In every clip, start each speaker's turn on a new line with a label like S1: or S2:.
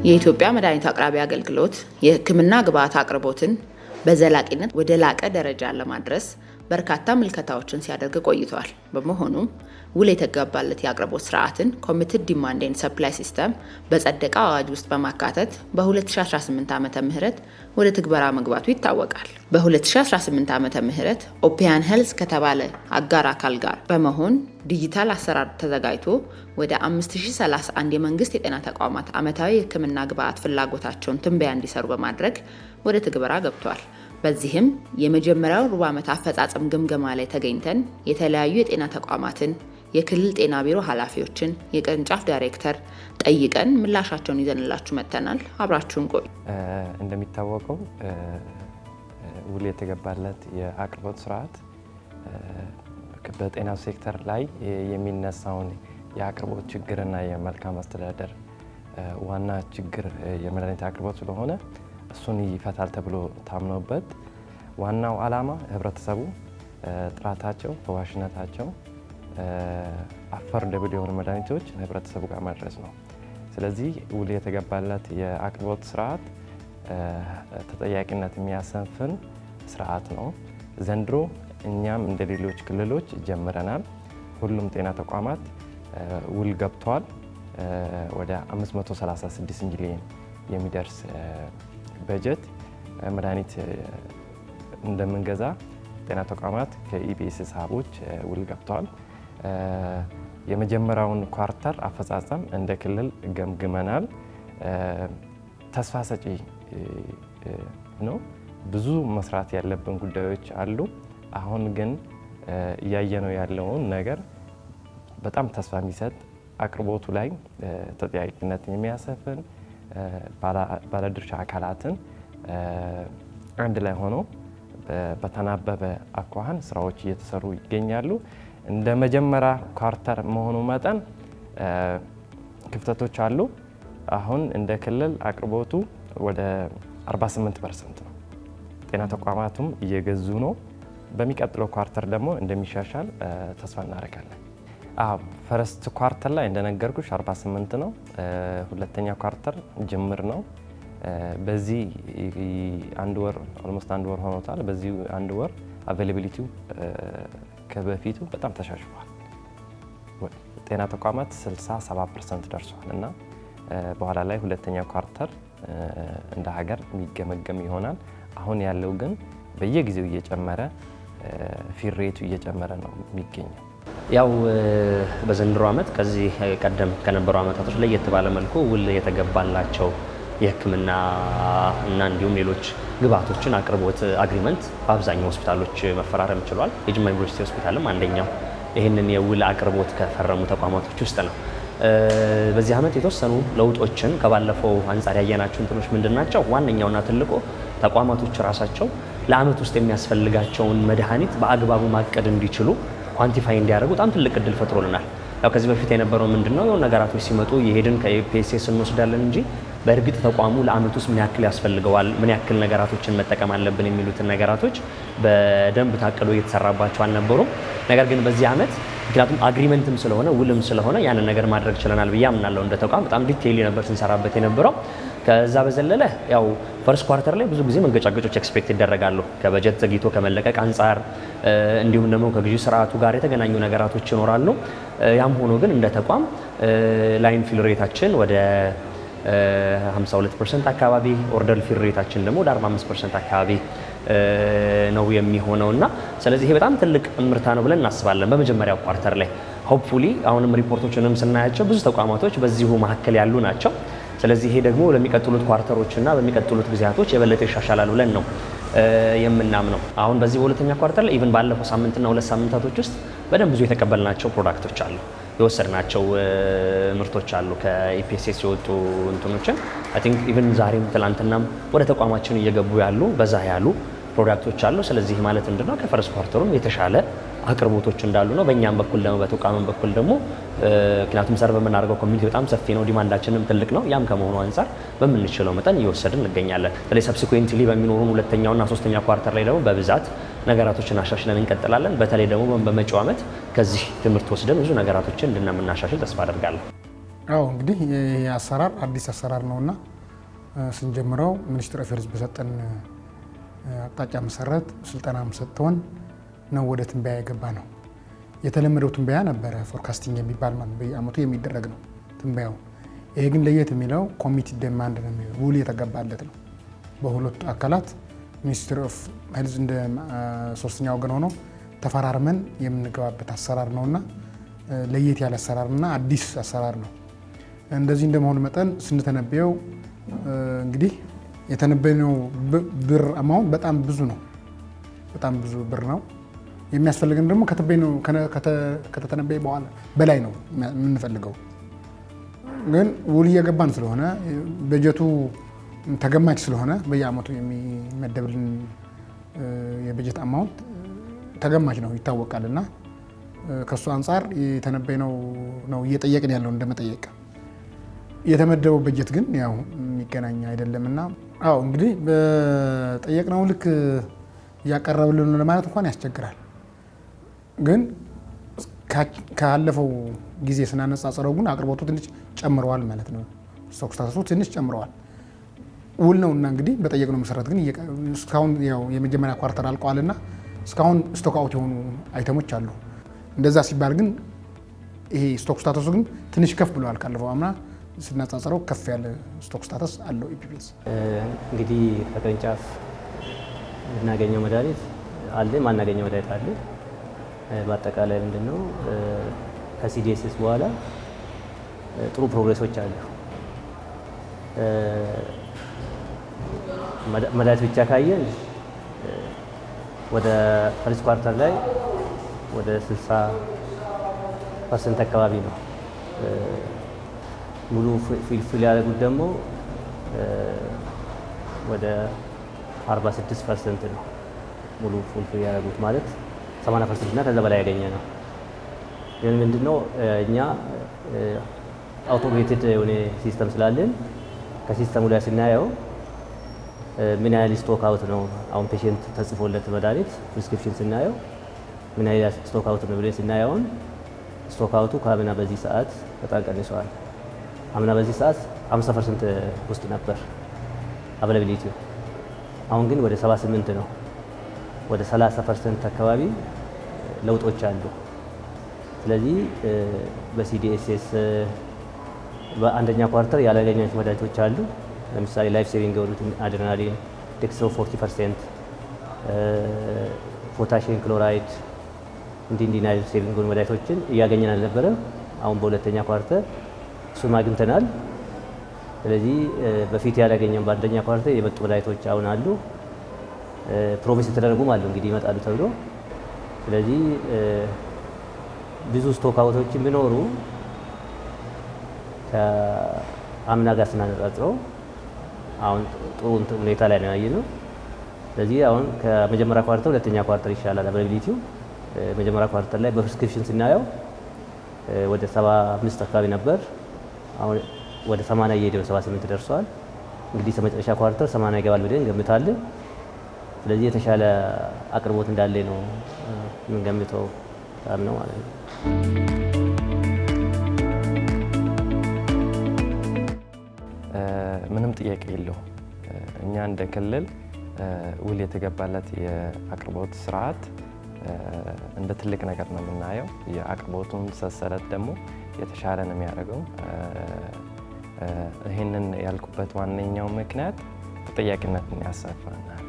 S1: የኢትዮጵያ መድኃኒት አቅራቢ አገልግሎት የሕክምና ግብዓት አቅርቦትን በዘላቂነት ወደ ላቀ ደረጃ ለማድረስ በርካታ ምልከታዎችን ሲያደርግ ቆይቷል። በመሆኑም ውል የተገባለት የአቅርቦት ስርዓትን ኮሚትድ ዲማንድ ኤንድ ሰፕላይ ሲስተም በጸደቀ አዋጅ ውስጥ በማካተት በ2018 ዓመተ ምህረት ወደ ትግበራ መግባቱ ይታወቃል። በ2018 ዓመተ ምህረት ኦፒያን ሄልዝ ከተባለ አጋር አካል ጋር በመሆን ዲጂታል አሰራር ተዘጋጅቶ ወደ 5031 የመንግስት የጤና ተቋማት ዓመታዊ የሕክምና ግብዓት ፍላጎታቸውን ትንበያ እንዲሰሩ በማድረግ ወደ ትግበራ ገብቷል። በዚህም የመጀመሪያው ሩብ ዓመት አፈጻጸም ግምገማ ላይ ተገኝተን የተለያዩ የጤና ተቋማትን፣ የክልል ጤና ቢሮ ኃላፊዎችን፣ የቅርንጫፍ ዳይሬክተር ጠይቀን ምላሻቸውን ይዘንላችሁ መጥተናል። አብራችሁን ቆዩ።
S2: እንደሚታወቀው ውል የተገባለት የአቅርቦት ስርዓት በጤናው ሴክተር ላይ የሚነሳውን የአቅርቦት ችግርና የመልካም አስተዳደር ዋና ችግር የመድኃኒት አቅርቦት ስለሆነ እሱን ይፈታል ተብሎ ታምኖበት ዋናው ዓላማ ህብረተሰቡ ጥራታቸው፣ ፈዋሽነታቸው አፎርደብል የሆኑ መድኃኒቶች ህብረተሰቡ ጋር ማድረስ ነው። ስለዚህ ውል የተገባለት የአቅርቦት ስርዓት ተጠያቂነት የሚያሰፍን ስርዓት ነው። ዘንድሮ እኛም እንደ ሌሎች ክልሎች ጀምረናል። ሁሉም ጤና ተቋማት ውል ገብተዋል። ወደ 536 ሚሊዮን የሚደርስ በጀት መድኃኒት እንደምንገዛ ጤና ተቋማት ከኢቢኤስ ሂሳቦች ውል ገብተዋል። የመጀመሪያውን ኳርተር አፈጻጸም እንደ ክልል ገምግመናል። ተስፋ ሰጪ ነው። ብዙ መስራት ያለብን ጉዳዮች አሉ። አሁን ግን እያየነው ያለውን ነገር በጣም ተስፋ የሚሰጥ አቅርቦቱ ላይ ተጠያቂነትን የሚያሰፍን ባለድርሻ አካላትን አንድ ላይ ሆኖ በተናበበ አኳኋን ስራዎች እየተሰሩ ይገኛሉ። እንደ መጀመሪያ ኳርተር መሆኑ መጠን ክፍተቶች አሉ። አሁን እንደ ክልል አቅርቦቱ ወደ 48% ነው። ጤና ተቋማቱም እየገዙ ነው። በሚቀጥለው ኳርተር ደግሞ እንደሚሻሻል ተስፋ እናደርጋለን። ፈረስት ኳርተር ላይ እንደነገርኩሽ 48 ነው። ሁለተኛ ኳርተር ጅምር ነው። በዚህ ኦልሞስት አንድ ወር ሆኖታል። በዚህ አንድ ወር አቬይላቢሊቲው ከበፊቱ በጣም ተሻሽሏል። ጤና ተቋማት 67% ደርሷል እና በኋላ ላይ ሁለተኛ ኳርተር እንደ ሀገር የሚገመገም ይሆናል። አሁን ያለው ግን በየጊዜው እየጨመረ ፊል ሬቱ እየጨመረ ነው የሚገኘው።
S3: ያው በዘንድሮ ዓመት ከዚህ ቀደም ከነበሩ ዓመታቶች ለየት ባለ መልኩ ውል የተገባላቸው የሕክምና እና እንዲሁም ሌሎች ግብዓቶችን አቅርቦት አግሪመንት በአብዛኛው ሆስፒታሎች መፈራረም ችሏል። የጅማ ዩኒቨርሲቲ ሆስፒታልም አንደኛው ይህንን የውል አቅርቦት ከፈረሙ ተቋማቶች ውስጥ ነው። በዚህ ዓመት የተወሰኑ ለውጦችን ከባለፈው አንጻር ያየናቸው እንትኖች ምንድን ናቸው? ዋነኛውና ትልቁ ተቋማቶች ራሳቸው ለዓመት ውስጥ የሚያስፈልጋቸውን መድኃኒት በአግባቡ ማቀድ እንዲችሉ ኳንቲፋይ እንዲያደርጉ በጣም ትልቅ እድል ፈጥሮልናል። ያው ከዚህ በፊት የነበረው ምንድነው የሆነ ነገራቶች ሲመጡ የሄድን ከፒኤስኤስ እንወስዳለን እንጂ በእርግጥ ተቋሙ ለዓመት ውስጥ ምን ያክል ያስፈልገዋል፣ ምን ያክል ነገራቶችን መጠቀም አለብን የሚሉትን ነገራቶች በደንብ ታቅዶ እየተሰራባቸው አልነበሩም። ነገር ግን በዚህ ዓመት ምክንያቱም አግሪመንትም ስለሆነ ውልም ስለሆነ ያንን ነገር ማድረግ ችለናል ብዬ አምናለሁ። እንደ ተቋም በጣም ዲቴይል ነበር ስንሰራበት የነበረው። ከዛ በዘለለ ያው ፈርስት ኳርተር ላይ ብዙ ጊዜ መንገጫገጮች ኤክስፔክት ይደረጋሉ ከበጀት ዘግይቶ ከመለቀቅ አንጻር፣ እንዲሁም ደግሞ ከግዢ ስርዓቱ ጋር የተገናኙ ነገራቶች ይኖራሉ። ያም ሆኖ ግን እንደ ተቋም ላይን ፊል ሬታችን ወደ 52% አካባቢ፣ ኦርደር ፊል ሬታችን ደግሞ ወደ 45% አካባቢ ነው የሚሆነው እና ስለዚህ ይሄ በጣም ትልቅ ምርታ ነው ብለን እናስባለን። በመጀመሪያው ኳርተር ላይ ሆፕፉሊ አሁንም ሪፖርቶችንም ስናያቸው ብዙ ተቋማቶች በዚሁ መካከል ያሉ ናቸው። ስለዚህ ይሄ ደግሞ ለሚቀጥሉት ኳርተሮችና በሚቀጥሉት ጊዜያቶች የበለጠ ይሻሻላል ብለን ነው የምናምነው። አሁን በዚህ በሁለተኛ ኳርተር ላይ ኢቭን ባለፈው ሳምንትና 2 ሳምንታቶች ውስጥ በደንብ ብዙ የተቀበልናቸው ፕሮዳክቶች አሉ፣ የወሰድናቸው ምርቶች አሉ ከኢፒኤስኤስ የወጡ እንትኖችን አይ ቲንክ ኢቭን ዛሬም ትላንትናም ወደ ተቋማችን እየገቡ ያሉ በዛ ያሉ ፕሮዳክቶች አሉ። ስለዚህ ማለት ምንድነው ከፈርስት ኳርተሩም የተሻለ አቅርቦቶች እንዳሉ ነው። በእኛም በኩል ደግሞ በተቋምም በኩል ደግሞ ምክንያቱም ሰርቭ የምናደርገው ኮሚኒቲ በጣም ሰፊ ነው፣ ዲማንዳችንም ትልቅ ነው። ያም ከመሆኑ አንጻር በምንችለው መጠን እየወሰድን እንገኛለን። ስለዚህ ሰብሲኩዌንትሊ በሚኖሩን ሁለተኛውና ሶስተኛ ኳርተር ላይ ደግሞ በብዛት ነገራቶችን አሻሽለን እንቀጥላለን። በተለይ ደግሞ በመጪው ዓመት ከዚህ ትምህርት ወስደን ብዙ ነገራቶችን እንድናሻሽል ተስፋ አደርጋለሁ።
S4: አዎ እንግዲህ ይሄ አሰራር አዲስ አሰራር ነውና ስንጀምረው ሚኒስትር ኦፍ ሄልዝ በሰጠን አቅጣጫ መሰረት ስልጠናም ሰጥተውን ነው ወደ ትንበያ የገባ ነው። የተለመደው ትንበያ ነበረ ፎርካስቲንግ የሚባል ማለት በየአመቱ የሚደረግ ነው ትንበያው። ይሄ ግን ለየት የሚለው ኮሚትድ ዲማንድ ነው የሚለው ውል የተገባለት ነው። በሁለቱ አካላት ሚኒስትሪ ኦፍ ሄልዝ እንደ ሶስተኛ ወገን ሆኖ ተፈራርመን የምንገባበት አሰራር ነውና ለየት ያለ አሰራርና አዲስ አሰራር ነው። እንደዚህ እንደመሆኑ መጠን ስንተነበየው እንግዲህ የተነበየው ብር አማውንት በጣም ብዙ ነው። በጣም ብዙ ብር ነው የሚያስፈልገን። ደግሞ ከተተነበየ በኋላ በላይ ነው የምንፈልገው። ግን ውል እየገባን ስለሆነ በጀቱ ተገማች ስለሆነ በየአመቱ የሚመደብልን የበጀት አማውንት ተገማች ነው ይታወቃልና ከሱ አንጻር የተነበየው ነው እየጠየቅን ያለው እንደመጠየቅ። የተመደበው በጀት ግን ያው የሚገናኝ አይደለምና እንግዲህ በጠየቅነው ልክ እያቀረብልን ለማለት እንኳን ያስቸግራል። ግን ካለፈው ጊዜ ስናነጻጽረው ግን አቅርቦቱ ትንሽ ጨምረዋል ማለት ነው። ስቶክ ስታተሱ ትንሽ ጨምረዋል። ውል ነውና እንግዲህ በጠየቅነው መሰረት ግን እስካሁን ያው የመጀመሪያ ኳርተር አልቀዋልና እስካሁን ስቶክ አውት የሆኑ አይተሞች አሉ። እንደዛ ሲባል ግን ይሄ ስቶክ ስታተሱ ግን ትንሽ ከፍ ብለዋል። ካለፈው አምና ስናጻጽረው ከፍ ያለ ስቶክ ስታተስ አለው ኢፒፒኤስ።
S3: እንግዲህ ከቅርንጫፍ የምናገኘው መድኃኒት አለ፣ ማናገኘው መድኃኒት አለ። በአጠቃላይ ምንድነው ከሲዲኤስኤስ በኋላ ጥሩ ፕሮግሬሶች አሉ። መድኃኒት ብቻ ካየን ወደ ፈርስት ኳርተር ላይ ወደ 60% አካባቢ ነው። ሙሉ ፊል ያደረጉት ደግሞ ወደ 46% ነው። ሙሉ ፊል ያደረጉት ማለት 80% እና ከዛ በላይ ያገኘ ነው። ግን ምንድነው እኛ አውቶሜትድ የሆነ ሲስተም ስላለን ከሲስተሙ ላይ ስናየው ምን ያህል ስቶክ አውት ነው አሁን ፔሽንት ተጽፎለት መድኃኒት ፕሪስክሪፕሽን ስናየው ምን ያህል ስቶክ አውት ነው ብለን ስናየው ስቶክ አውቱ ከአምና በዚህ ሰዓት በጣም ቀንሷል። አምና በዚህ ሰዓት 50% ውስጥ ነበር አቬላቢሊቲው፣ አሁን ግን ወደ 78 ነው። ወደ 30% አካባቢ ለውጦች አሉ። ስለዚህ በሲዲኤስኤስ በአንደኛ ኳርተር ያላገኛቸው መድኃኒቶች አሉ። ለምሳሌ ላይፍ ሴቪንግ የሆኑት አድሬናሊን፣ ዴክስትሮ 40%፣ ፖታሽየም ክሎራይድ እንዲህ ላይፍ ሴቪንግ የሆኑ መድኃኒቶችን እያገኘን አልነበረ። አሁን በሁለተኛ ኳርተር እሱን አግኝተናል። ስለዚህ በፊት ያላገኘን በአንደኛ ኳርተር የመጡ መድኃኒቶች አሁን አሉ። ፕሮሚስ የተደረጉም አሉ እንግዲህ ይመጣሉ ተብሎ። ስለዚህ ብዙ ስቶክ አውቶችን ቢኖሩ ከአምና ጋር ስናነጻጽረው አሁን ጥሩ ሁኔታ ላይ ነው ያየነው። ስለዚህ አሁን ከመጀመሪያ ኳርተር ሁለተኛ ኳርተር ይሻላል አቬላቢሊቲው። መጀመሪያ ኳርተር ላይ በፕሪስክሪፕሽን ስናየው ወደ 75 አካባቢ ነበር። አሁን ወደ 80 እየሄደ 78 ደርሷል። እንግዲህ ከመጨረሻ ኳርተር 80 ይገባል ብለን እንገምታለን። ስለዚህ የተሻለ አቅርቦት እንዳለ ነው የምንገምተው ነው ማለት ነው።
S2: ምንም ጥያቄ የለው። እኛ እንደ ክልል ውል የተገባለት የአቅርቦት ስርዓት እንደ ትልቅ ነገር ነው የምናየው። የአቅርቦቱን ሰንሰለት ደግሞ የተሻለ ነው የሚያደርገው። ይህንን ያልኩበት ዋነኛው ምክንያት ተጠያቂነትን ያሰፋናል።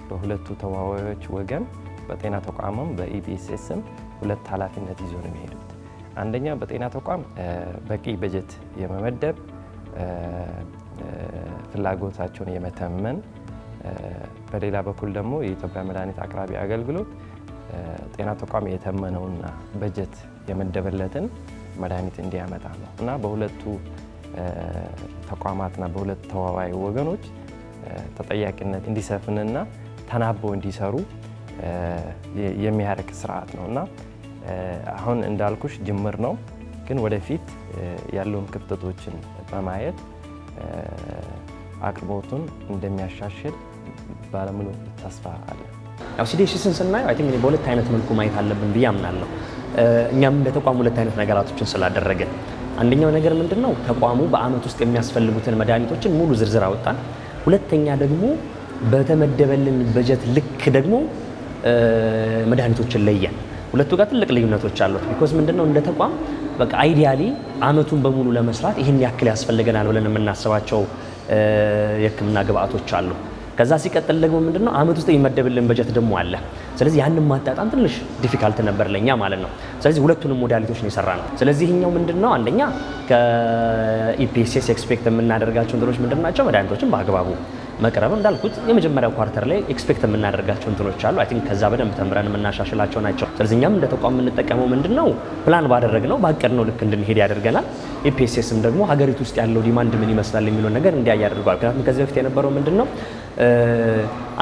S2: በሁለቱ ተዋዋዮች ወገን በጤና ተቋምም በኢፒኤስኤስም ሁለት ኃላፊነት ይዞ ነው የሚሄዱት። አንደኛ በጤና ተቋም በቂ በጀት የመመደብ ፍላጎታቸውን የመተመን፣ በሌላ በኩል ደግሞ የኢትዮጵያ መድኃኒት አቅራቢ አገልግሎት ጤና ተቋም የተመነውና በጀት የመደበለትን መድኃኒት እንዲያመጣ ነው እና በሁለቱ ተቋማትና በሁለቱ ተዋዋይ ወገኖች ተጠያቂነት እንዲሰፍንና ተናበው እንዲሰሩ የሚያደርግ ስርዓት ነው እና አሁን እንዳልኩሽ ጅምር ነው፣ ግን ወደፊት ያለውን ክፍተቶችን በማየት አቅርቦቱን እንደሚያሻሽል ባለሙሉ ተስፋ አለ።
S3: ያው ሲዲኤስኤስን ስናየው አይ ቲንክ በሁለት አይነት መልኩ ማየት አለብን ብዬ አምናለሁ። እኛም እንደ ተቋም ሁለት አይነት ነገራቶችን ስላደረገ አንደኛው ነገር ምንድነው ተቋሙ በአመት ውስጥ የሚያስፈልጉትን መድኃኒቶችን ሙሉ ዝርዝር አወጣን። ሁለተኛ ደግሞ በተመደበልን በጀት ልክ ደግሞ መድኃኒቶችን ለየን። ሁለቱ ጋር ትልቅ ልዩነቶች አሉት። ቢኮዝ ምንድነው እንደ ተቋም በቃ አይዲያሊ አመቱን በሙሉ ለመስራት ይህን ያክል ያስፈልገናል ብለን የምናስባቸው የህክምና ግብአቶች አሉ። ከዛ ሲቀጥል ደግሞ ምንድነው አመት ውስጥ የሚመደብልን በጀት ደግሞ አለ። ስለዚህ ያንን ማጣጣም ትንሽ ዲፊካልት ነበር ለኛ ማለት ነው። ስለዚህ ሁለቱንም ሞዳሊቲዎች ነው የሰራነው። ስለዚህ ይሄኛው ምንድነው አንደኛ ከኢፒኤስኤስ ኤክስፔክት የምናደርጋቸው እንትኖች ምንድናቸው? መድኃኒቶችን በአግባቡ መቅረብ እንዳልኩት የመጀመሪያው ኳርተር ላይ ኤክስፔክት የምናደርጋቸው እንትኖች አሉ። አይ ቲንክ ከዛ በደንብ ተምረን የምናሻሽላቸው ናቸው። ስለዚህ እኛም እንደ ተቋም የምንጠቀመው ምንድነው ፕላን ባደረግነው ባቀድነው ልክ እንድንሄድ ያደርገናል። ኢፒኤስኤስም ደግሞ ሀገሪቱ ውስጥ ያለው ዲማንድ ምን ይመስላል የሚለውን ነገር እንዲያይ ያደርገዋል። ምክንያቱም ከዚህ በፊት የነበረው ምንድነው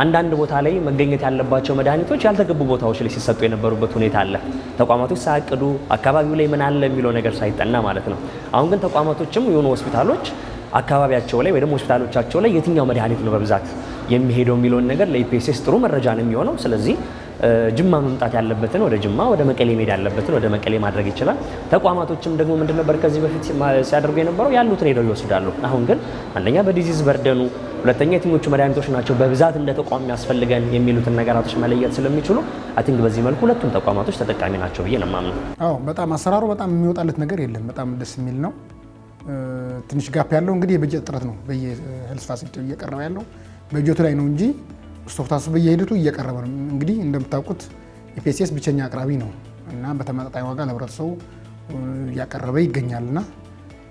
S3: አንዳንድ ቦታ ላይ መገኘት ያለባቸው መድኃኒቶች ያልተገቡ ቦታዎች ላይ ሲሰጡ የነበሩበት ሁኔታ አለ። ተቋማቶች ሳያቅዱ አካባቢው ላይ ምን አለ የሚለው ነገር ሳይጠና ማለት ነው። አሁን ግን ተቋማቶችም የሆኑ ሆስፒታሎች አካባቢያቸው ላይ ወይ ደግሞ ሆስፒታሎቻቸው ላይ የትኛው መድኃኒት ነው በብዛት የሚሄደው የሚለውን ነገር ለኢፒኤስኤስ ጥሩ መረጃ ነው የሚሆነው። ስለዚህ ጅማ መምጣት ያለበትን ወደ ጅማ፣ ወደ መቀሌ መሄድ ያለበትን ወደ መቀሌ ማድረግ ይችላል። ተቋማቶችም ደግሞ ምንድን ነበር ከዚህ በፊት ሲያደርጉ የነበረው ያሉትን ሄደው ይወስዳሉ። አሁን ግን አንደኛ በዲዚዝ በርደኑ፣ ሁለተኛ የትኞቹ መድኃኒቶች ናቸው በብዛት እንደ ተቋም የሚያስፈልገን የሚሉትን ነገራቶች መለየት ስለሚችሉ አይ ቲንክ በዚህ መልኩ ሁለቱም ተቋማቶች ተጠቃሚ ናቸው ብዬ ነው የማምነው።
S4: አዎ በጣም አሰራሩ በጣም የሚወጣለት ነገር የለም። በጣም ደስ የሚል ነው። ትንሽ ጋፕ ያለው እንግዲህ የበጀት እጥረት ነው። በየሄልዝ ፋሲሊቲ እየቀረበ ያለው በጀቱ ላይ ነው እንጂ ስቶፍታሱ በየሂደቱ እየቀረበ ነው። እንግዲህ እንደምታውቁት ኢፒኤስኤስ ብቸኛ አቅራቢ ነው እና በተመጣጣኝ ዋጋ ለህብረተሰቡ እያቀረበ ይገኛልና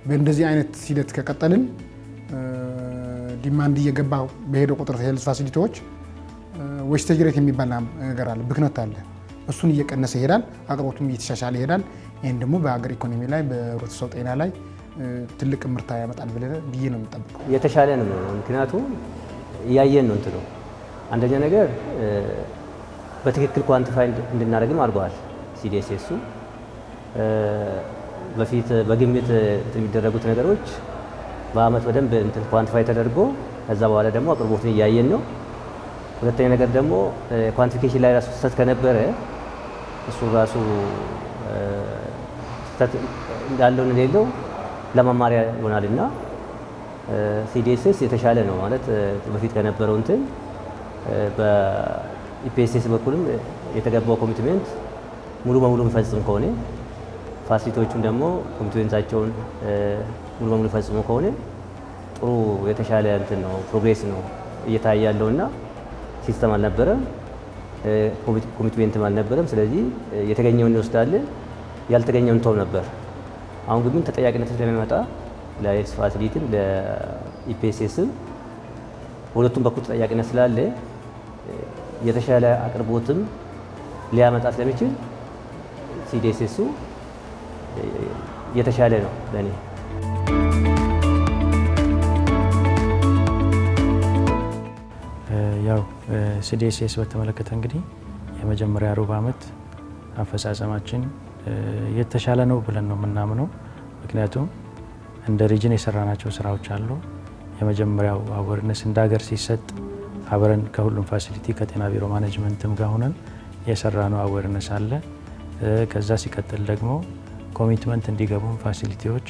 S4: በእንደዚህ አይነት ሂደት ከቀጠልን ዲማንድ እየገባ በሄደው ቁጥር ሄልዝ ፋሲሊቲዎች ዌስቴጅ ሬት የሚባል ነገር አለ፣ ብክነት አለ። እሱን እየቀነሰ ይሄዳል፣ አቅርቦቱም እየተሻሻለ ይሄዳል። ይህን ደግሞ በሀገር ኢኮኖሚ ላይ በህብረተሰቡ ጤና ላይ ትልቅ ምርታ ያመጣል ብዬ ነው የምጠብቀው።
S5: የተሻለ ነው። ምክንያቱም እያየን ነው እንትኑ አንደኛ ነገር በትክክል ኳንቲፋይ እንድናደርግም አድርገዋል። ሲዲኤስኤሱ በፊት በግምት የሚደረጉት ነገሮች በአመት በደንብ እንትን ኳንቲፋይ ተደርጎ ከዛ በኋላ ደግሞ አቅርቦትን እያየን ነው። ሁለተኛ ነገር ደግሞ ኳንቲፊኬሽን ላይ ራሱ ስህተት ከነበረ እሱ ራሱ ስህተት እንዳለው እንደሌለው ለመማሪያ ይሆናልና ሲዲኤስኤስ የተሻለ ነው ማለት በፊት ከነበረው እንትን በኢፒኤስኤስ በኩልም የተገባው ኮሚትሜንት ሙሉ በሙሉ የሚፈጽም ከሆነ ፋሲሊቲዎቹም ደግሞ ኮሚትሜንታቸውን ሙሉ በሙሉ ፈጽሞ ከሆነ ጥሩ የተሻለ እንትን ነው ፕሮግሬስ ነው እየታየ ያለውና ሲስተም አልነበረም፣ ኮሚትሜንትም አልነበረም። ስለዚህ የተገኘውን እንወስዳለን፣ ያልተገኘውን ተው ነበር። አሁን ግን ተጠያቂነት ስለሚመጣ ለሄልዝ ፋሲሊቲም ለኢፒኤስኤስም ሁለቱም በኩል ተጠያቂነት ስላለ የተሻለ አቅርቦትም ሊያመጣ ስለሚችል ሲዲኤስኤሱ የተሻለ ነው ለኔ።
S6: ያው ሲዲኤስኤስ በተመለከተ እንግዲህ የመጀመሪያ ሩብ ዓመት አፈጻጸማችን የተሻለ ነው ብለን ነው የምናምነው። ምክንያቱም እንደ ሪጅን የሰራናቸው ስራዎች አሉ። የመጀመሪያው አዌርነስ እንደ ሀገር ሲሰጥ አብረን ከሁሉም ፋሲሊቲ ከጤና ቢሮ ማኔጅመንትም ጋር ሆነን የሰራነው አዌርነስ አለ። ከዛ ሲቀጥል ደግሞ ኮሚትመንት እንዲገቡም ፋሲሊቲዎች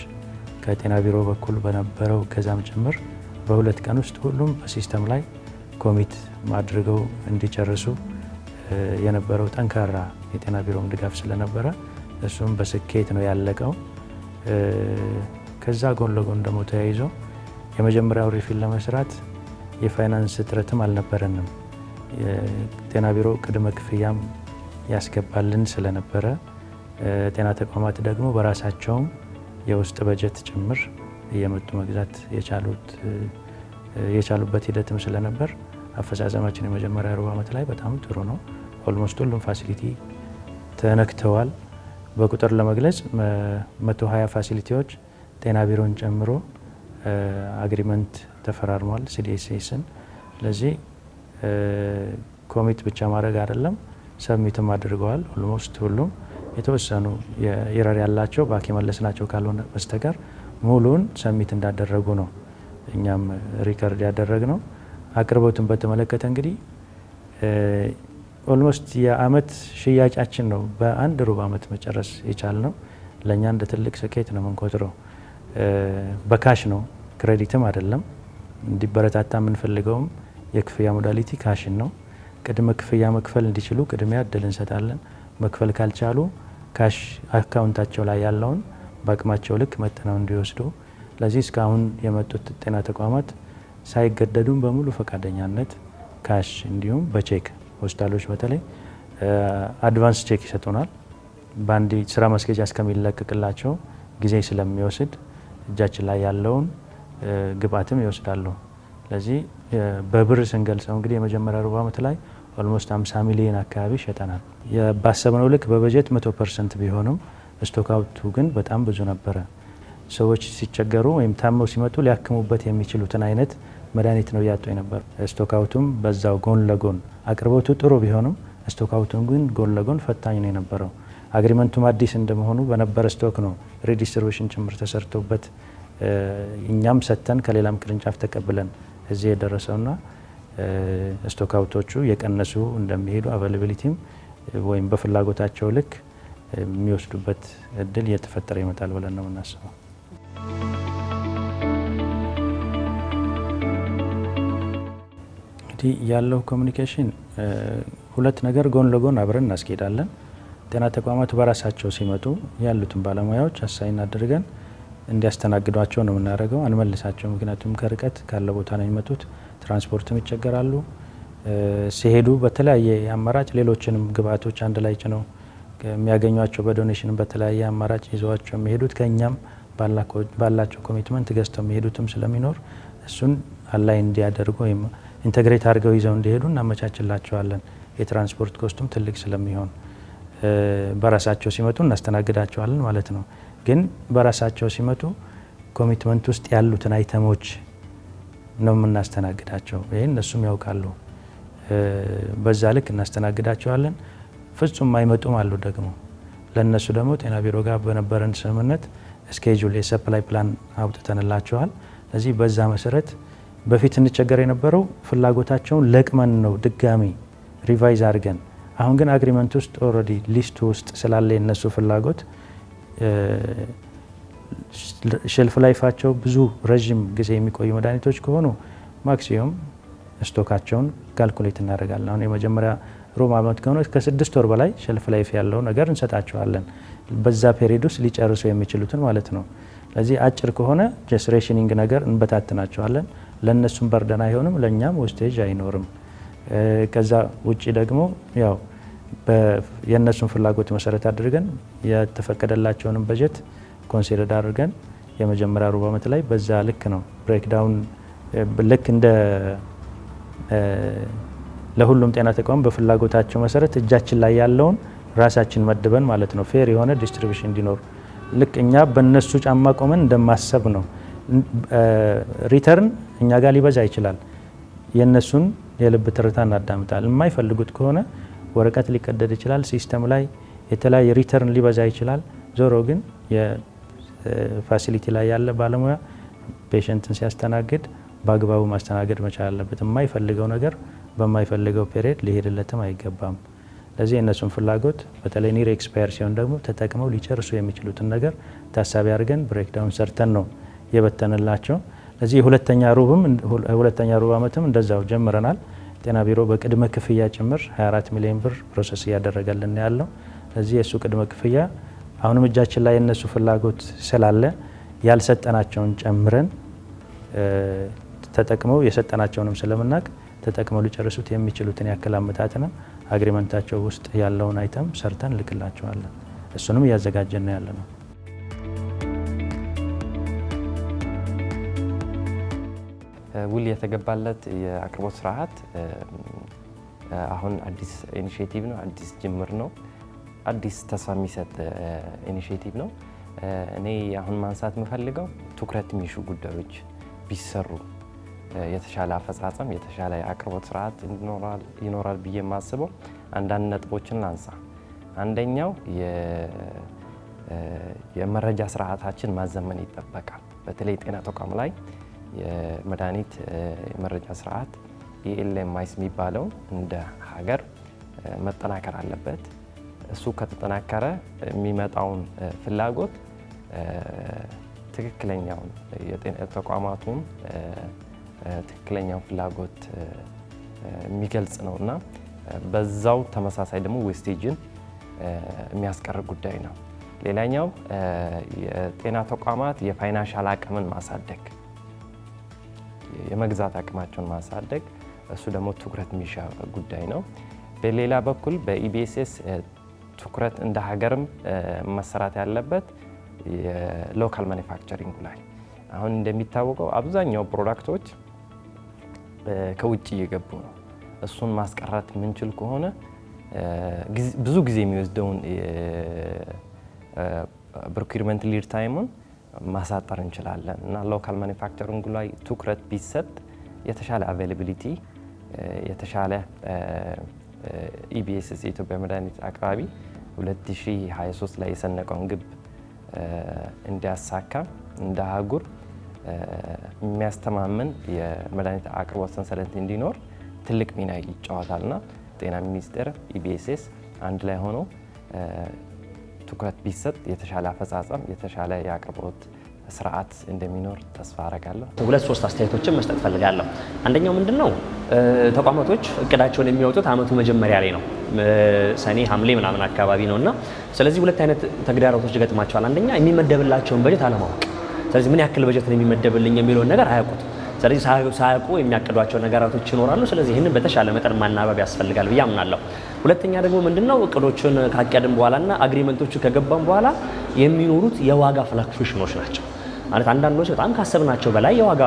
S6: ከጤና ቢሮ በኩል በነበረው ከዛም ጭምር በሁለት ቀን ውስጥ ሁሉም በሲስተም ላይ ኮሚት አድርገው እንዲጨርሱ የነበረው ጠንካራ የጤና ቢሮም ድጋፍ ስለነበረ እሱም በስኬት ነው ያለቀው። ከዛ ጎን ለጎን ደግሞ ተያይዞ የመጀመሪያው ሪፊል ለመስራት የፋይናንስ እጥረትም አልነበረንም። የጤና ቢሮ ቅድመ ክፍያም ያስገባልን ስለነበረ ጤና ተቋማት ደግሞ በራሳቸውም የውስጥ በጀት ጭምር እየመጡ መግዛት የቻሉበት ሂደትም ስለነበር አፈጻጸማችን የመጀመሪያ ሩብ ዓመት ላይ በጣም ጥሩ ነው። ኦልሞስት ሁሉም ፋሲሊቲ ተነክተዋል። በቁጥር ለመግለጽ 120 ፋሲሊቲዎች ጤና ቢሮን ጨምሮ አግሪመንት ተፈራርሟል ሲዲኤስኤስን። ስለዚህ ኮሚት ብቻ ማድረግ አይደለም ሰብሚትም አድርገዋል። ኦልሞስት ሁሉም የተወሰኑ የኢረር ያላቸው ባክ የመለስናቸው ካልሆነ በስተቀር ሙሉን ሰብሚት እንዳደረጉ ነው እኛም ሪከርድ ያደረግነው። አቅርቦትን በተመለከተ እንግዲህ ኦልሞስት የአመት ሽያጫችን ነው በአንድ ሩብ ዓመት መጨረስ የቻልነው። ለእኛ እንደ ትልቅ ስኬት ነው የምንቆጥረው። በካሽ ነው፣ ክሬዲትም አይደለም። እንዲበረታታ የምንፈልገውም የክፍያ ሞዳሊቲ ካሽን ነው። ቅድመ ክፍያ መክፈል እንዲችሉ ቅድሚያ እድል እንሰጣለን። መክፈል ካልቻሉ ካሽ አካውንታቸው ላይ ያለውን በአቅማቸው ልክ መጥነው እንዲወስዱ። ለዚህ እስካሁን የመጡት ጤና ተቋማት ሳይገደዱም በሙሉ ፈቃደኛነት ካሽ እንዲሁም በቼክ ሆስፒታሎች በተለይ አድቫንስ ቼክ ይሰጡናል። በአንድ ስራ ማስኬጃ እስከሚለቀቅላቸው ጊዜ ስለሚወስድ እጃችን ላይ ያለውን ግብአትም ይወስዳሉ። ስለዚህ በብር ስንገልጸው እንግዲህ የመጀመሪያ ሩብ ዓመት ላይ ኦልሞስት 50 ሚሊዮን አካባቢ ሸጠናል። ባሰብነው ልክ በበጀት 100% ቢሆንም ስቶክ አውቱ ግን በጣም ብዙ ነበረ። ሰዎች ሲቸገሩ ወይም ታመው ሲመጡ ሊያክሙበት የሚችሉትን አይነት መድኃኒት ነው እያጡ የነበሩ። ስቶክ አውቱም በዛው ጎን ለጎን አቅርቦቱ ጥሩ ቢሆንም ስቶክ አውቱም ግን ጎን ለጎን ፈታኝ ነው የነበረው። አግሪመንቱም አዲስ እንደመሆኑ በነበረ ስቶክ ነው ሪዲስትሪቢዩሽን ጭምር ተሰርቶበት እኛም ሰጥተን ከሌላም ቅርንጫፍ ተቀብለን እዚህ የደረሰውና ስቶክ አውቶቹ የቀነሱ እንደሚሄዱ አቬይላቢሊቲም ወይም በፍላጎታቸው ልክ የሚወስዱበት እድል እየተፈጠረ ይመጣል ብለን ነው የምናስበው። እንግዲህ ያለው ኮሚኒኬሽን ሁለት ነገር ጎን ለጎን አብረን እናስኬዳለን። ጤና ተቋማቱ በራሳቸው ሲመጡ ያሉትን ባለሙያዎች አሳይን አድርገን እንዲያስተናግዷቸው ነው የምናደርገው። አንመልሳቸው፣ ምክንያቱም ከርቀት ካለ ቦታ ነው የሚመጡት። ትራንስፖርትም ይቸገራሉ። ሲሄዱ በተለያየ አማራጭ ሌሎችንም ግብአቶች አንድ ላይ ጭነው የሚያገኟቸው በዶኔሽን በተለያየ አማራጭ ይዘዋቸው የሚሄዱት ከእኛም ባላቸው ኮሚትመንት ገዝተው የሚሄዱትም ስለሚኖር እሱን አላይ እንዲያደርጉ ወይም ኢንተግሬት አድርገው ይዘው እንዲሄዱ እናመቻችላቸዋለን። የትራንስፖርት ኮስቱም ትልቅ ስለሚሆን በራሳቸው ሲመጡ እናስተናግዳቸዋለን ማለት ነው። ግን በራሳቸው ሲመጡ ኮሚትመንት ውስጥ ያሉትን አይተሞች ነው የምናስተናግዳቸው። ይህን እነሱም ያውቃሉ። በዛ ልክ እናስተናግዳቸዋለን። ፍጹም አይመጡም አሉ ደግሞ። ለእነሱ ደግሞ ጤና ቢሮ ጋር በነበረን ስምምነት ስኬጁል የሰፕላይ ፕላን አውጥተንላቸዋል። ስለዚህ በዛ መሰረት በፊት እንቸገር የነበረው ፍላጎታቸውን ለቅመን ነው ድጋሚ ሪቫይዝ አድርገን። አሁን ግን አግሪመንት ውስጥ ኦልሬዲ ሊስቱ ውስጥ ስላለ የነሱ ፍላጎት ሼልፍ ላይፋቸው ብዙ ረዥም ጊዜ የሚቆዩ መድኃኒቶች ከሆኑ ማክሲሙም ስቶካቸውን ካልኩሌት እናደርጋለን። አሁን የመጀመሪያ ሩብ ዓመት ከሆነ ከ6 ወር በላይ ሼልፍ ላይፍ ያለው ነገር እንሰጣቸዋለን። በዛ ፔሪድ ውስጥ ሊጨርሱ የሚችሉትን ማለት ነው። ስለዚህ አጭር ከሆነ ጀስት ሬሽኒንግ ነገር እንበታትናቸዋለን። ለእነሱም በርደን አይሆንም፣ ለእኛም ዌስቴጅ አይኖርም። ከዛ ውጪ ደግሞ ያው የእነሱን ፍላጎት መሰረት አድርገን የተፈቀደላቸውንም በጀት ኮንሲደር አድርገን የመጀመሪያ ሩብ ዓመት ላይ በዛ ልክ ነው ብሬክዳውን ልክ እንደ ለሁሉም ጤና ተቋም በፍላጎታቸው መሰረት እጃችን ላይ ያለውን ራሳችን መድበን ማለት ነው ፌር የሆነ ዲስትሪቢዩሽን እንዲኖር ልክ እኛ በእነሱ ጫማ ቆመን እንደማሰብ ነው። ሪተርን እኛ ጋር ሊበዛ ይችላል። የእነሱን የልብ ትርታ እናዳምጣል። የማይፈልጉት ከሆነ ወረቀት ሊቀደድ ይችላል። ሲስተም ላይ የተለያየ ሪተርን ሊበዛ ይችላል። ዞሮ ግን የፋሲሊቲ ላይ ያለ ባለሙያ ፔሸንትን ሲያስተናግድ በአግባቡ ማስተናገድ መቻል አለበት። የማይፈልገው ነገር በማይፈልገው ፔሪየድ ሊሄድለትም አይገባም። ለዚህ የእነሱን ፍላጎት በተለይ ኒር ኤክስፓየር ሲሆን ደግሞ ተጠቅመው ሊጨርሱ የሚችሉትን ነገር ታሳቢ አድርገን ብሬክዳውን ሰርተን ነው የበተንላቸው። ለዚህ የሁለተኛ ሩብ ዓመትም እንደዛው ጀምረናል። ጤና ቢሮ በቅድመ ክፍያ ጭምር 24 ሚሊዮን ብር ፕሮሰስ እያደረገልን ያለው። ለዚህ የእሱ ቅድመ ክፍያ አሁንም እጃችን ላይ የእነሱ ፍላጎት ስላለ ያልሰጠናቸውን ጨምረን ተጠቅመው የሰጠናቸውንም ስለምናቅ ተጠቅመው ሊጨርሱት የሚችሉትን ያክል አመታትንም አግሪመንታቸው ውስጥ ያለውን አይተም ሰርተን ልክላቸዋለን። እሱንም እያዘጋጀን ያለ ነው።
S2: ውል የተገባለት የአቅርቦት ስርዓት አሁን አዲስ ኢኒሼቲቭ ነው፣ አዲስ ጅምር ነው፣ አዲስ ተስፋ የሚሰጥ ኢኒሼቲቭ ነው። እኔ አሁን ማንሳት የምፈልገው ትኩረት የሚሹ ጉዳዮች ቢሰሩ የተሻለ አፈጻጸም፣ የተሻለ የአቅርቦት ስርዓት ይኖራል ብዬ የማስበው አንዳንድ ነጥቦችን ላንሳ። አንደኛው የመረጃ ስርዓታችን ማዘመን ይጠበቃል። በተለይ ጤና ተቋም ላይ የመድኃኒት የመረጃ ስርዓት የኤልኤምአይስ የሚባለው እንደ ሀገር መጠናከር አለበት። እሱ ከተጠናከረ የሚመጣውን ፍላጎት ትክክለኛውን የጤና ተቋማቱን ትክክለኛውን ፍላጎት የሚገልጽ ነውና በዛው ተመሳሳይ ደግሞ ዌስቴጅን የሚያስቀር ጉዳይ ነው። ሌላኛው የጤና ተቋማት የፋይናንሻል አቅምን ማሳደግ፣ የመግዛት አቅማቸውን ማሳደግ፣ እሱ ደግሞ ትኩረት የሚሻ ጉዳይ ነው። በሌላ በኩል በኢቢኤስኤስ ትኩረት እንደ ሀገርም መሰራት ያለበት የሎካል ማኒፋክቸሪንግ ላይ አሁን እንደሚታወቀው አብዛኛው ፕሮዳክቶች ከውጭ እየገቡ ነው። እሱን ማስቀረት የምንችል ከሆነ ብዙ ጊዜ የሚወስደውን ፕሮኪውርመንት ሊድ ታይሙን ማሳጠር እንችላለን እና ሎካል ማኒፋክቸሪንግ ላይ ትኩረት ቢሰጥ የተሻለ አቬይላቢሊቲ የተሻለ ኢቢኤስኤስ የኢትዮጵያ መድኃኒት አቅራቢ 2023 ላይ የሰነቀውን ግብ እንዲያሳካ እንደ አህጉር የሚያስተማምን የመድኃኒት አቅርቦት ሰንሰለት እንዲኖር ትልቅ ሚና ይጫወታልና ጤና ሚኒስቴር ኢቢኤስኤስ አንድ ላይ ሆኖ ትኩረት ቢሰጥ የተሻለ አፈጻጸም የተሻለ የአቅርቦት ስርዓት እንደሚኖር ተስፋ አረጋለሁ። 2-3
S3: አስተያየቶችን መስጠት ፈልጋለሁ። አንደኛው ምንድነው ተቋማቶች እቅዳቸውን የሚያወጡት አመቱ መጀመሪያ ላይ ነው፣ ሰኔ ሐምሌ ምናምን አካባቢ ነውና ስለዚህ ሁለት አይነት ተግዳሮቶች ይገጥማቸዋል። አንደኛ የሚመደብላቸውን በጀት አለማወቅ። ስለዚህ ምን ያክል በጀት ነው የሚመደብልኝ የሚለውን ነገር አያውቁት። ስለዚህ ሳያውቁ የሚያቅዷቸው ነገራቶች ይኖራሉ። ስለዚህ ይህንን በተሻለ መጠን ማናበብ ያስፈልጋል ብዬ አምናለሁ። ሁለተኛ ደግሞ ምንድነው እቅዶችን ካቀድን በኋላና አግሪመንቶቹ ከገባን በኋላ የሚኖሩት የዋጋ ፍላክቹዌሽኖች ናቸው። ማለት አንዳንዶች በጣም ካሰብናቸው በላይ የዋጋ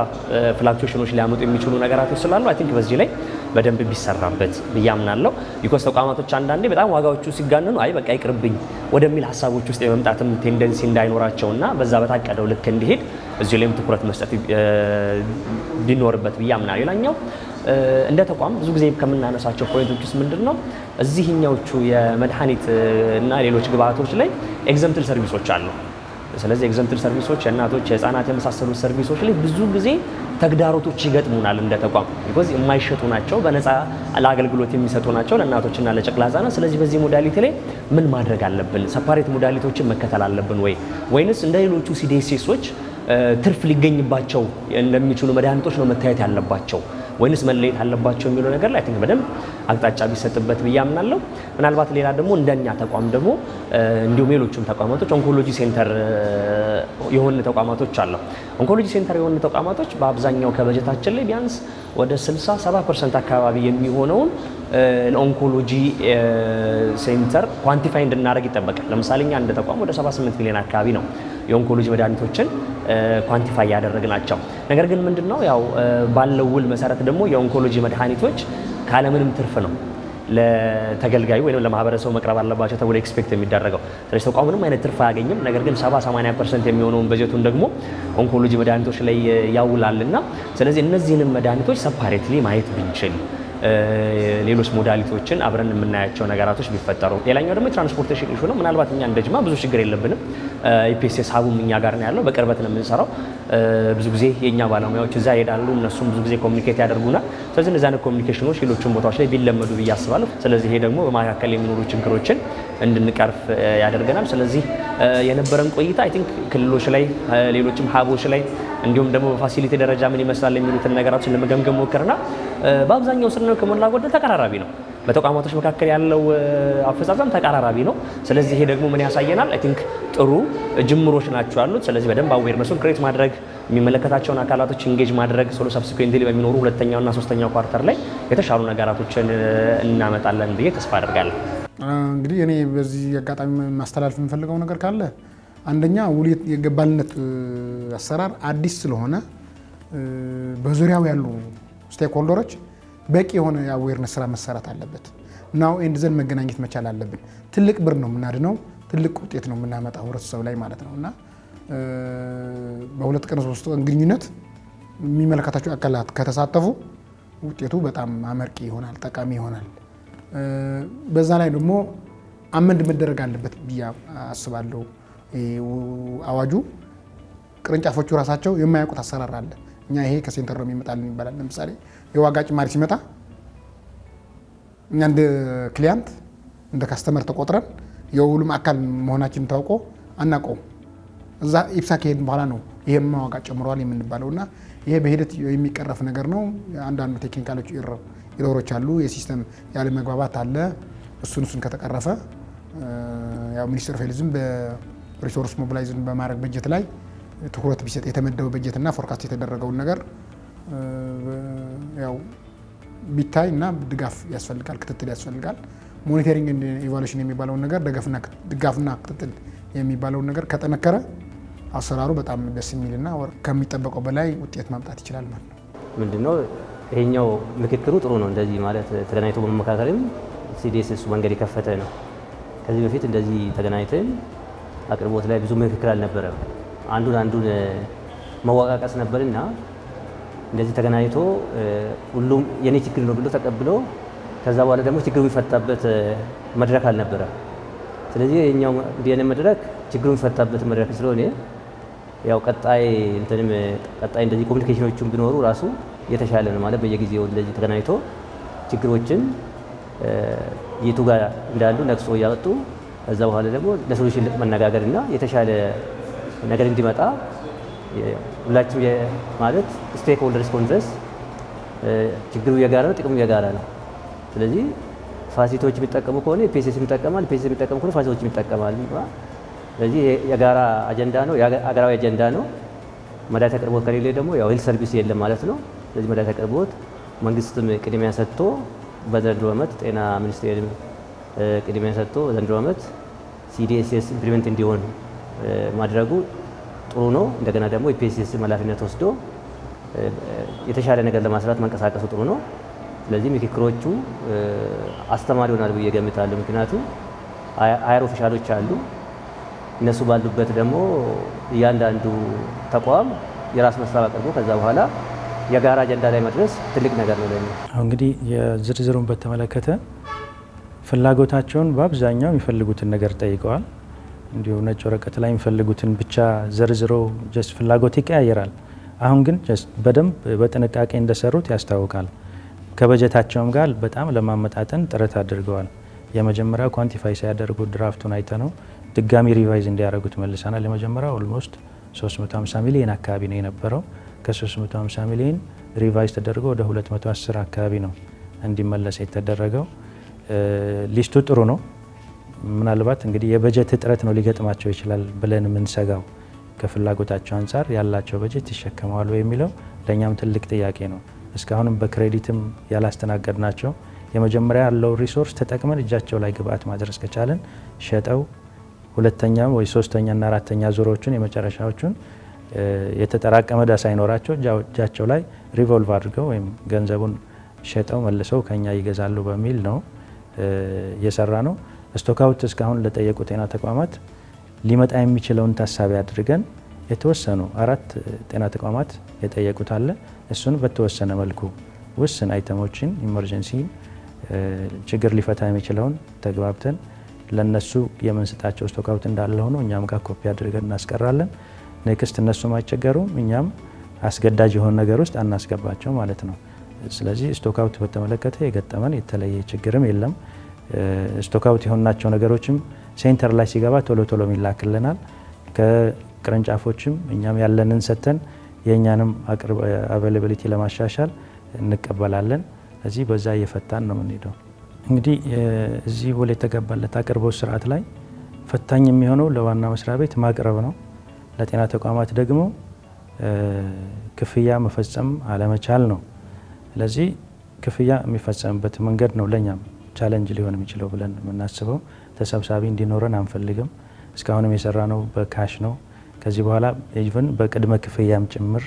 S3: ፍላክቹዌሽኖች ሊያመጡ የሚችሉ ነገራቶች ስላሉ አይ ቲንክ በዚህ ላይ በደንብ ቢሰራበት ብዬ አምናለሁ። ቢኮዝ ተቋማቶች አንዳንዴ በጣም ዋጋዎቹ ሲጋነኑ አይ በቃ ይቅርብኝ ወደሚል ሀሳቦች ውስጥ የመምጣትም ቴንደንሲ እንዳይኖራቸውና በዛ በታቀደው ልክ እንዲሄድ እዚህ ላይም ትኩረት መስጠት ቢኖርበት ብዬ አምናለሁ። ሌላኛው እንደ ተቋም ብዙ ጊዜ ከምናነሳቸው ፖይንቶች ውስጥ ምንድነው እዚህኛዎቹ የመድኃኒት እና ሌሎች ግብአቶች ላይ ኤግዘምፕል ሰርቪሶች አሉ። ስለዚህ ኤግዘምፕል ሰርቪሶች የእናቶች የህፃናት የመሳሰሉት ሰርቪሶች ላይ ብዙ ጊዜ ተግዳሮቶች ይገጥሙናል እንደ ተቋም። ቢኮዝ የማይሸጡ ናቸው፣ በነፃ ለአገልግሎት የሚሰጡ ናቸው ለእናቶችና ለጨቅላ ህጻናት። ስለዚህ በዚህ ሞዳሊቲ ላይ ምን ማድረግ አለብን? ሰፓሬት ሞዳሊቲዎችን መከተል አለብን ወይንስ እንደ ሌሎቹ ሲዲኤስኤሶች ትርፍ ሊገኝባቸው እንደሚችሉ መድኃኒቶች ነው መታየት ያለባቸው ወይንስ መለየት አለባቸው የሚለው ነገር ላይ ቲንክ በደንብ አቅጣጫ ቢሰጥበት ብዬ አምናለሁ። ምናልባት ሌላ ደግሞ እንደኛ ተቋም ደግሞ እንዲሁም ሌሎችም ተቋማቶች ኦንኮሎጂ ሴንተር የሆኑ ተቋማቶች አሉ። ኦንኮሎጂ ሴንተር የሆኑ ተቋማቶች በአብዛኛው ከበጀታችን ላይ ቢያንስ ወደ 60-70% አካባቢ የሚሆነውን ኦንኮሎጂ ሴንተር ኳንቲፋይ እንድናደርግ ይጠበቃል። ለምሳሌ እኛ እንደ ተቋም ወደ 78 ሚሊዮን አካባቢ ነው የኦንኮሎጂ መድኃኒቶችን ኳንቲፋይ ያደረግናቸው። ነገር ግን ምንድነው ያው ባለው ውል መሰረት ደግሞ የኦንኮሎጂ መድኃኒቶች ካለምንም ትርፍ ነው ለተገልጋዩ ወይም ለማህበረሰቡ መቅረብ አለባቸው ተብሎ ኤክስፔክት የሚደረገው። ስለዚህ ተቋሙ ምንም አይነት ትርፍ አያገኝም። ነገር ግን 70-80% የሚሆነውን በጀቱን ደግሞ ኦንኮሎጂ መድኃኒቶች ላይ ያውላልና ስለዚህ እነዚህንም መድኃኒቶች ሰፓሬትሊ ማየት ብንችል ሌሎች ሞዳሊቲዎችን አብረን የምናያቸው ነገራቶች ቢፈጠሩ። ሌላኛው ደግሞ የትራንስፖርቴሽን ኢሹ ነው። ምናልባት እኛ እንደ ጅማ ብዙ ችግር የለብንም። ኢፒኤስኤስ ሀቡም እኛ ጋር ነው ያለው፣ በቅርበት ነው የምንሰራው። ብዙ ጊዜ የእኛ ባለሙያዎች እዛ ይሄዳሉ፣ እነሱም ብዙ ጊዜ ኮሚኒኬት ያደርጉናል። ስለዚህ እነዚህ አይነት ኮሚኒኬሽኖች ሌሎችም ቦታዎች ላይ ቢለመዱ ብዬ አስባለሁ። ስለዚህ ይሄ ደግሞ በመካከል የሚኖሩ ችግሮችን እንድንቀርፍ ያደርገናል። ስለዚህ የነበረን ቆይታ አይ ቲንክ ክልሎች ላይ ሌሎችም ሀቦች ላይ እንዲሁም ደግሞ በፋሲሊቲ ደረጃ ምን ይመስላል የሚሉትን ነገራችን ለመገምገም ሞክርና በአብዛኛው ስናየው ከሞላ ጎደል ተቀራራቢ ነው። በተቋማቶች መካከል ያለው አፈጻጸም ተቀራራቢ ነው። ስለዚህ ይሄ ደግሞ ምን ያሳየናል? አይ ቲንክ ጥሩ ጅምሮች ናቸው ያሉት። ስለዚህ በደንብ አዌርነሱን ክሬት ማድረግ የሚመለከታቸውን አካላቶች ኢንጌጅ ማድረግ ሰብሲኩዌንትሊ በሚኖሩ ሁለተኛውና ሶስተኛው ኳርተር ላይ የተሻሉ ነገራቶችን እናመጣለን ብዬ ተስፋ አደርጋለሁ።
S4: እንግዲህ እኔ በዚህ አጋጣሚ ማስተላለፍ የምፈልገው ነገር ካለ አንደኛ ውል የገባልነት አሰራር አዲስ ስለሆነ በዙሪያው ያሉ ስቴክሆልደሮች በቂ የሆነ የአዌርነስ ስራ መሰራት አለበት። ናው ኤንድ ዘን መገናኘት መቻል አለብን። ትልቅ ብር ነው የምናድነው፣ ትልቅ ውጤት ነው የምናመጣው ህብረተሰብ ላይ ማለት ነው እና በሁለት ቀን ሶስት ቀን ግንኙነት የሚመለከታቸው አካላት ከተሳተፉ ውጤቱ በጣም አመርቂ ይሆናል፣ ጠቃሚ ይሆናል። በዛ ላይ ደግሞ አመንድ መደረግ አለበት ብዬ አስባለሁ። አዋጁ ቅርንጫፎቹ ራሳቸው የማያውቁት አሰራር አለ። እኛ ይሄ ከሴንተር ነው የሚመጣልን ይባላል። ለምሳሌ የዋጋ ጭማሪ ሲመጣ እኛ እንደ ክሊያንት እንደ ካስተመር ተቆጥረን የውሉም አካል መሆናችን ታውቆ አናውቀውም። እዛ ኢብሳ ከሄድን በኋላ ነው ይሄም ዋጋ ጨምሯል የምንባለው እና ይሄ በሂደት የሚቀረፍ ነገር ነው። አንዳንዱ ቴክኒካሎች ኢሮሮች አሉ፣ የሲስተም ያለ መግባባት አለ። እሱን ከተቀረፈ ያው ሚኒስትር ፌሊዝም በሪሶርስ ሞቢላይዝን በማድረግ በጀት ላይ ትኩረት ቢሰጥ የተመደበው በጀት እና ፎርካስት የተደረገውን ነገር ያው ቢታይ እና ድጋፍ ያስፈልጋል፣ ክትትል ያስፈልጋል። ሞኒተሪንግ ኢቫሉዌሽን የሚባለውን ነገር ድጋፍና ክትትል የሚባለውን ነገር ከጠነከረ አሰራሩ በጣም ደስ የሚልና ከሚጠበቀው በላይ ውጤት ማምጣት ይችላል ማለት ነው።
S5: ምንድነው ይሄኛው ምክክሩ ጥሩ ነው። እንደዚህ ማለት ተገናኝቶ በመመካከልም ሲዲኤስ እሱ መንገድ የከፈተ ነው። ከዚህ በፊት እንደዚህ ተገናኝተን አቅርቦት ላይ ብዙ ምክክር አልነበረም። አንዱን መዋቃቀስ ነበርና እንደዚህ ተገናኝቶ ሁሉም የኔ ችግር ነው ብሎ ተቀብሎ ከዛ በኋላ ደግሞ ችግሩ የሚፈታበት መድረክ አልነበረም። ስለዚህ የኛው እንዲህ መድረክ ችግሩ የሚፈታበት መድረክ ስለሆነ ያው ቀጣይ እንደዚህ ኮሚኒኬሽኖቹን ቢኖሩ ራሱ የተሻለ ነው ማለት በየጊዜው እንደዚህ ተገናኝቶ ችግሮችን የቱ ጋር እንዳሉ ነቅሶ እያወጡ ከዛ በኋላ ደግሞ ለሶሉሽን መነጋገርና የተሻለ ነገር እንዲመጣ ሁላችንም ማለት ስቴክ ሆልደርስ ኮንፈረንስ ችግሩ የጋራ ነው፣ ጥቅሙ የጋራ ነው። ስለዚህ ፋሲሊቲዎች የሚጠቀሙ ከሆነ ፒኤስኤስ የሚጠቀማል፣ ፒኤስኤስ የሚጠቀሙ ከሆነ ፋሲሊቲዎች የሚጠቀማል። ስለዚህ የጋራ አጀንዳ ነው፣ የሀገራዊ አጀንዳ ነው። መድኃኒት አቅርቦት ከሌለ ደግሞ ያው ሄልት ሰርቪስ የለም ማለት ነው። ስለዚህ መድኃኒት አቅርቦት መንግስትም ቅድሚያ ሰጥቶ በዘንድሮ ዓመት ጤና ሚኒስቴር ቅድሚያ ሰጥቶ በዘንድሮ ዓመት ሲዲኤስኤስ ኢምፕሊመንት እንዲሆን ማድረጉ ጥሩ ነው። እንደገና ደግሞ የፒኤስኤስ ኃላፊነት ወስዶ የተሻለ ነገር ለማስራት መንቀሳቀሱ ጥሩ ነው። ስለዚህ ምክክሮቹ አስተማሪ ይሆናል ብዬ ገምታለሁ። ምክንያቱም ሃየር ኦፊሻሎች አሉ። እነሱ ባሉበት ደግሞ እያንዳንዱ ተቋም የራስ መስራት አቅርቦ ከዛ በኋላ የጋራ አጀንዳ ላይ መድረስ ትልቅ ነገር ነው ለኔ።
S6: እንግዲህ የዝርዝሩን በተመለከተ ፍላጎታቸውን በአብዛኛው የሚፈልጉትን ነገር ጠይቀዋል። እንዲሁ ነጭ ወረቀት ላይ የሚፈልጉትን ብቻ ዘርዝሮ ጀስት ፍላጎት ይቀያየራል። አሁን ግን ጀስት በደንብ በጥንቃቄ እንደሰሩት ያስታውቃል። ከበጀታቸውም ጋር በጣም ለማመጣጠን ጥረት አድርገዋል። የመጀመሪያው ኳንቲፋይ ሳያደርጉ ድራፍቱን አይተ ነው ድጋሚ ሪቫይዝ እንዲያደርጉት መልሰናል። የመጀመሪያው ኦልሞስት 350 ሚሊዮን አካባቢ ነው የነበረው። ከ350 ሚሊዮን ሪቫይዝ ተደርጎ ወደ 210 አካባቢ ነው እንዲመለስ የተደረገው። ሊስቱ ጥሩ ነው። ምናልባት እንግዲህ የበጀት እጥረት ነው ሊገጥማቸው ይችላል ብለን የምንሰጋው ከፍላጎታቸው አንጻር ያላቸው በጀት ይሸከመዋል ወይ የሚለው ለእኛም ትልቅ ጥያቄ ነው። እስካሁንም በክሬዲትም ያላስተናገድ ናቸው። የመጀመሪያ ያለው ሪሶርስ ተጠቅመን እጃቸው ላይ ግብአት ማድረስ ከቻለን ሸጠው ሁለተኛ ወይ ሶስተኛና አራተኛ ዙሮችን የመጨረሻዎቹን የተጠራቀመ ዕዳ ሳይኖራቸው እጃቸው ላይ ሪቮልቭ አድርገው ወይም ገንዘቡን ሸጠው መልሰው ከኛ ይገዛሉ በሚል ነው የሰራ ነው። ስቶክአውት እስካሁን ለጠየቁ ጤና ተቋማት ሊመጣ የሚችለውን ታሳቢ አድርገን የተወሰኑ 4 ጤና ተቋማት የጠየቁት አለ። እሱን በተወሰነ መልኩ ውስን አይተሞችን ኢመርጀንሲ ችግር ሊፈታ የሚችለውን ተግባብተን ለነሱ የምንሰጣቸው ስቶክአውት እንዳለ ሆኖ እኛም ጋር ኮፒ አድርገን እናስቀራለን። ኔክስት እነሱም አይቸገሩም፣ እኛም አስገዳጅ የሆነ ነገር ውስጥ አናስገባቸው ማለት ነው። ስለዚህ ስቶክአውት በተመለከተ የገጠመን የተለየ ችግርም የለም። ስቶክአውት የሆናቸው ነገሮችም ሴንተር ላይ ሲገባ ቶሎ ቶሎ ይላክልናል። ከቅርንጫፎችም እኛም ያለንን ሰጥተን የእኛንም አቬይላቢሊቲ ለማሻሻል እንቀበላለን። እዚህ በዛ እየፈታን ነው የምንሄደው። እንግዲህ እዚህ ውል የተገባለት አቅርቦት ስርዓት ላይ ፈታኝ የሚሆነው ለዋና መስሪያ ቤት ማቅረብ ነው። ለጤና ተቋማት ደግሞ ክፍያ መፈጸም አለመቻል ነው። ስለዚህ ክፍያ የሚፈጸምበት መንገድ ነው ለኛም ቻሌንጅ ሊሆን የሚችለው ብለን የምናስበው። ተሰብሳቢ እንዲኖረን አንፈልግም። እስካሁንም የሰራ ነው በካሽ ነው። ከዚህ በኋላ ኢቭን በቅድመ ክፍያም ጭምር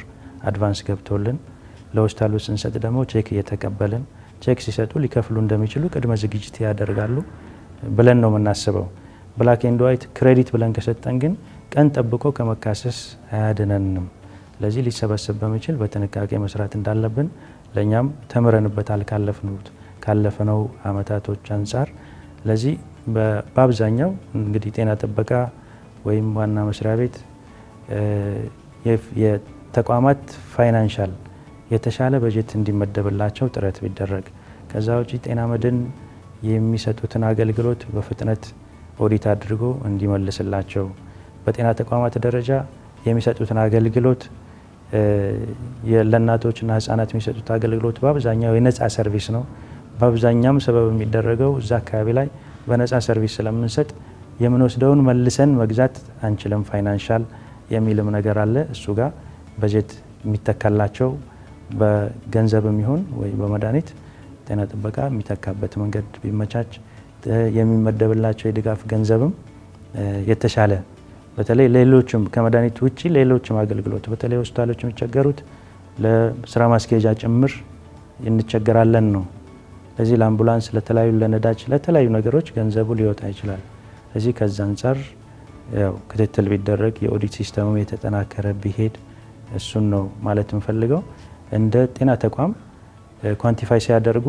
S6: አድቫንስ ገብቶልን ለሆስፒታሉ ስንሰጥ ደግሞ ቼክ እየተቀበልን ቼክ ሲሰጡ ሊከፍሉ እንደሚችሉ ቅድመ ዝግጅት ያደርጋሉ ብለን ነው የምናስበው። ብላክ ኤንድ ዋይት ክሬዲት ብለን ከሰጠን ግን ቀን ጠብቆ ከመካሰስ አያድነንም። ለዚህ ሊሰበሰብ በሚችል በጥንቃቄ መስራት እንዳለብን ለኛም ተምረንበታል ካለፈነው አመታቶች አንጻር። ለዚህ በአብዛኛው እንግዲህ ጤና ጥበቃ ወይም ዋና መስሪያ ቤት የተቋማት ፋይናንሻል የተሻለ በጀት እንዲመደብላቸው ጥረት ቢደረግ፣ ከዛ ውጪ ጤና መድን የሚሰጡትን አገልግሎት በፍጥነት ኦዲት አድርጎ እንዲመልስላቸው፣ በጤና ተቋማት ደረጃ የሚሰጡትን አገልግሎት ለእናቶችና ህጻናት የሚሰጡት አገልግሎት በአብዛኛው የነፃ ሰርቪስ ነው። በአብዛኛውም ሰበብ የሚደረገው እዛ አካባቢ ላይ በነፃ ሰርቪስ ስለምንሰጥ የምንወስደውን መልሰን መግዛት አንችልም፣ ፋይናንሻል የሚልም ነገር አለ። እሱ ጋር በጀት የሚተካላቸው በገንዘብም ይሁን ወይ በመድኃኒት ጤና ጥበቃ የሚተካበት መንገድ ቢመቻች፣ የሚመደብላቸው የድጋፍ ገንዘብም የተሻለ በተለይ ሌሎችም ከመድኃኒት ውጪ ሌሎችም አገልግሎት በተለይ ሆስፒታሎች የሚቸገሩት ለስራ ማስኬጃ ጭምር እንቸገራለን ነው። ለዚህ ለአምቡላንስ፣ ለተለያዩ ለነዳጅ፣ ለተለያዩ ነገሮች ገንዘቡ ሊወጣ ይችላል። ስለዚህ ከዛ አንጻር ያው ክትትል ቢደረግ የኦዲት ሲስተሙ የተጠናከረ ቢሄድ እሱን ነው ማለት የምፈልገው። እንደ ጤና ተቋም ኳንቲፋይ ሲያደርጉ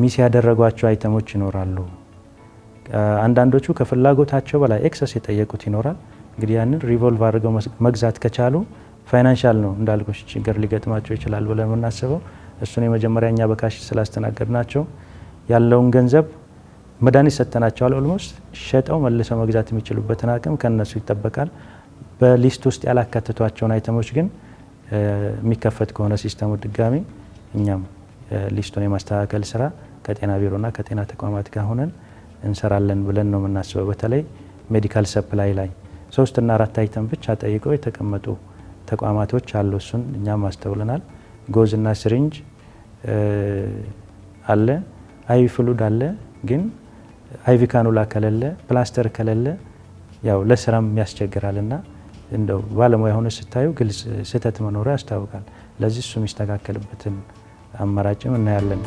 S6: ሚስ ያደረጓቸው አይተሞች ይኖራሉ። አንዳንዶቹ ከፍላጎታቸው በላይ ኤክሰስ የጠየቁት ይኖራል። እንግዲህ ያንን ሪቮልቭ አድርገው መግዛት ከቻሉ ፋይናንሻል ነው እንዳልኩሽ ችግር ሊገጥማቸው ይችላል ብለን የምናስበው እሱን የመጀመሪያ እኛ በካሽ ስላስተናገድናቸው ያለውን ገንዘብ መድኃኒት ሰጥተናቸዋል። ኦልሞስት ሸጠው መልሰው መግዛት የሚችሉበትን አቅም ከነሱ ይጠበቃል። በሊስት ውስጥ ያላካተቷቸውን አይተሞች ግን የሚከፈት ከሆነ ሲስተሙ ድጋሚ እኛም ሊስቱን የማስተካከል ስራ ከጤና ቢሮና ከጤና ተቋማት ጋር ሆነን እንሰራለን ብለን ነው የምናስበው። በተለይ ሜዲካል ሰፕላይ ላይ 3 እና 4 አይተም ብቻ ጠይቀው የተቀመጡ ተቋማቶች አሉ። እሱን እኛም አስተውለናል። ጎዝ እና ስሪንጅ አለ፣ አይቪ ፍሉድ አለ። ግን አይቪ ካኑላ ከሌለ ፕላስተር ከሌለ ያው ለስራም ያስቸግራልና እንደው ባለሙያ ሆነ ስታዩ ግልጽ ስህተት መኖሩ ያስታውቃል። ለዚህ እሱ የሚስተካከልበትን አማራጭም እናያለን።